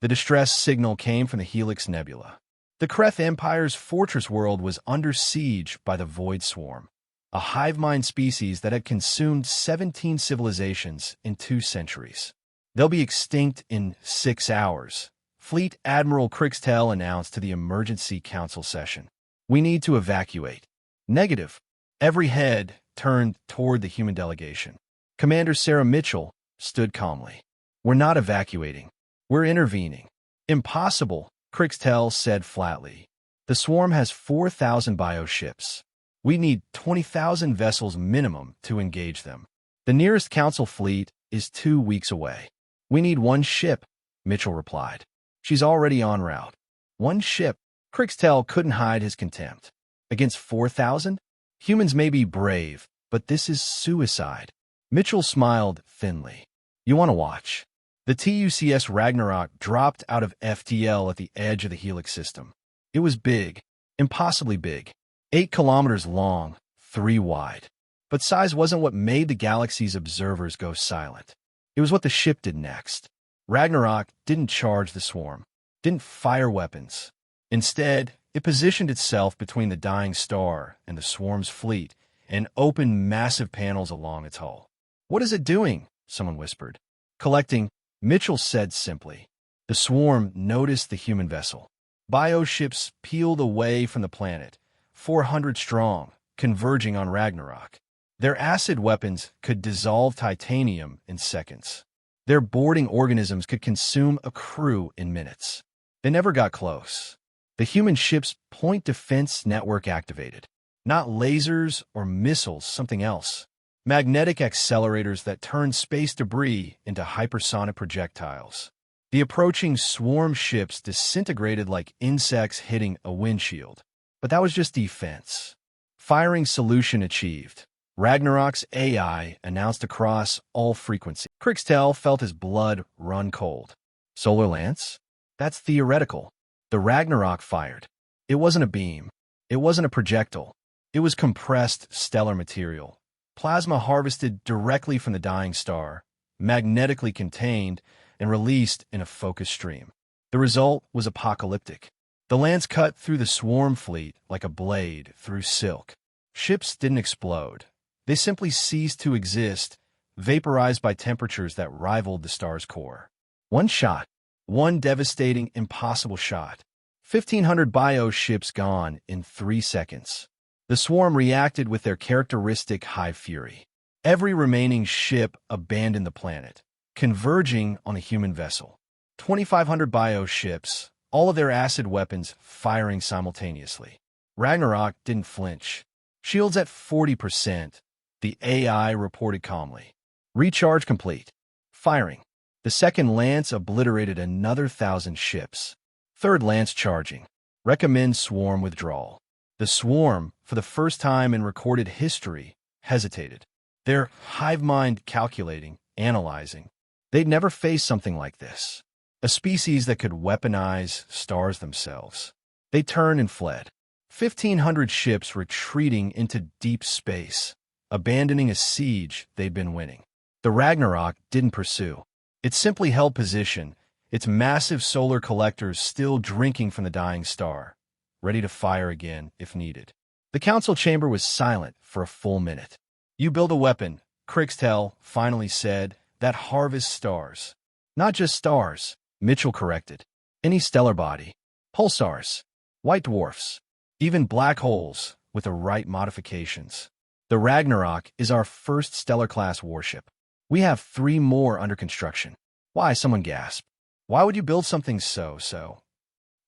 The distress signal came from the Helix Nebula. The Kreth Empire's fortress world was under siege by the Void Swarm, a hive-mind species that had consumed 17 civilizations in 2 centuries. They'll be extinct in 6 hours, Fleet Admiral Crixtel announced to the Emergency Council session. We need to evacuate. Negative. Every head turned toward the human delegation. Commander Sarah Mitchell stood calmly. We're not evacuating. We're intervening. Impossible, Crixtel said flatly. The swarm has 4,000 bioships. We need 20,000 vessels minimum to engage them. The nearest council fleet is 2 weeks away. We need 1 ship, Mitchell replied. She's already en route. 1 ship? Crixtel couldn't hide his contempt. Against 4,000? Humans may be brave, but this is suicide. Mitchell smiled thinly. You want to watch? The TUCS Ragnarok dropped out of FTL at the edge of the Helix system. It was big, impossibly big. 8 kilometers long, 3 wide. But size wasn't what made the galaxy's observers go silent. It was what the ship did next. Ragnarok didn't charge the swarm, didn't fire weapons. Instead, it positioned itself between the dying star and the swarm's fleet and opened massive panels along its hull. What is it doing? Someone whispered. Collecting, Mitchell said simply. The swarm noticed the human vessel. Bioships peeled away from the planet, 400 strong, converging on Ragnarok. Their acid weapons could dissolve titanium in seconds. Their boarding organisms could consume a crew in minutes. They never got close. The human ship's point defense network activated. Not lasers or missiles, something else. Magnetic accelerators that turned space debris into hypersonic projectiles. The approaching swarm ships disintegrated like insects hitting a windshield. But that was just defense. Firing solution achieved. Ragnarok's AI announced across all frequencies. Crixtel felt his blood run cold. Solar Lance? That's theoretical. The Ragnarok fired. It wasn't a beam. It wasn't a projectile. It was compressed stellar material. Plasma harvested directly from the dying star, magnetically contained, and released in a focused stream. The result was apocalyptic. The lance cut through the swarm fleet like a blade through silk. Ships didn't explode. They simply ceased to exist, vaporized by temperatures that rivaled the star's core. One shot. One devastating, impossible shot. 1,500 bioships gone in 3 seconds. The swarm reacted with their characteristic high fury. Every remaining ship abandoned the planet, converging on a human vessel. 2,500 bioships, all of their acid weapons firing simultaneously. Ragnarok didn't flinch. Shields at 40%, the AI reported calmly. Recharge complete. Firing. The second lance obliterated another 1,000 ships. Third lance charging. Recommend swarm withdrawal. The swarm, for the first time in recorded history, hesitated. Their hive mind calculating, analyzing. They'd never faced something like this. A species that could weaponize stars themselves. They turned and fled. 1,500 ships retreating into deep space, abandoning a siege they'd been winning. The Ragnarok didn't pursue. It simply held position, its massive solar collectors still drinking from the dying star, ready to fire again if needed. The council chamber was silent for a full minute. You build a weapon, Crixtel finally said, that harvests stars. Not just stars, Mitchell corrected. Any stellar body. Pulsars. White dwarfs. Even black holes with the right modifications. The Ragnarok is our first stellar-class warship. We have 3 more under construction. Why? Someone gasped. Why would you build something so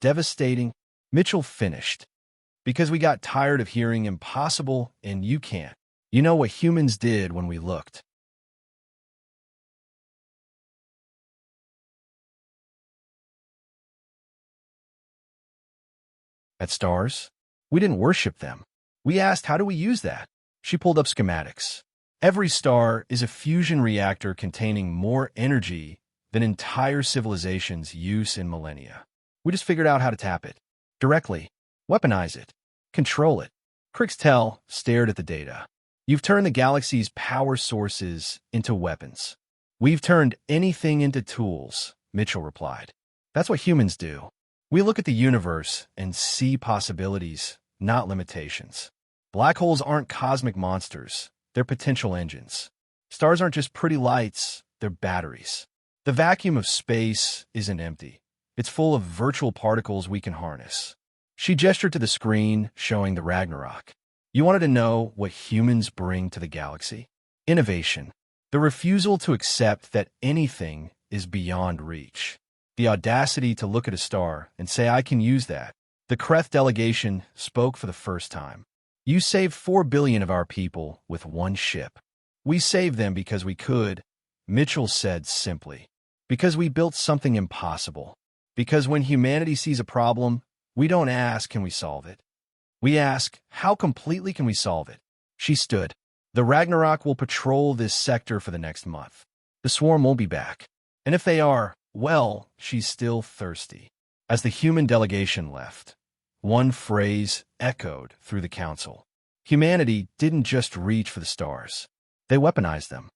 devastating? Mitchell finished. Because we got tired of hearing impossible and you can't. You know what humans did when we looked. At stars? We didn't worship them. We asked, how do we use that? She pulled up schematics. Every star is a fusion reactor containing more energy than entire civilizations use in millennia. We just figured out how to tap it. Directly. Weaponize it. Control it. Crixtel stared at the data. You've turned the galaxy's power sources into weapons. We've turned anything into tools, Mitchell replied. That's what humans do. We look at the universe and see possibilities, not limitations. Black holes aren't cosmic monsters. They're potential engines. Stars aren't just pretty lights. They're batteries. The vacuum of space isn't empty. It's full of virtual particles we can harness. She gestured to the screen, showing the Ragnarok. You wanted to know what humans bring to the galaxy? Innovation. The refusal to accept that anything is beyond reach. The audacity to look at a star and say, I can use that. The Kreth delegation spoke for the first time. You saved 4 billion of our people with one ship. We saved them because we could, Mitchell said simply. Because we built something impossible. Because when humanity sees a problem, we don't ask, can we solve it? We ask, how completely can we solve it? She stood. The Ragnarok will patrol this sector for the next month. The swarm won't be back. And if they are, well, she's still thirsty. As the human delegation left, one phrase echoed through the council. Humanity didn't just reach for the stars. They weaponized them.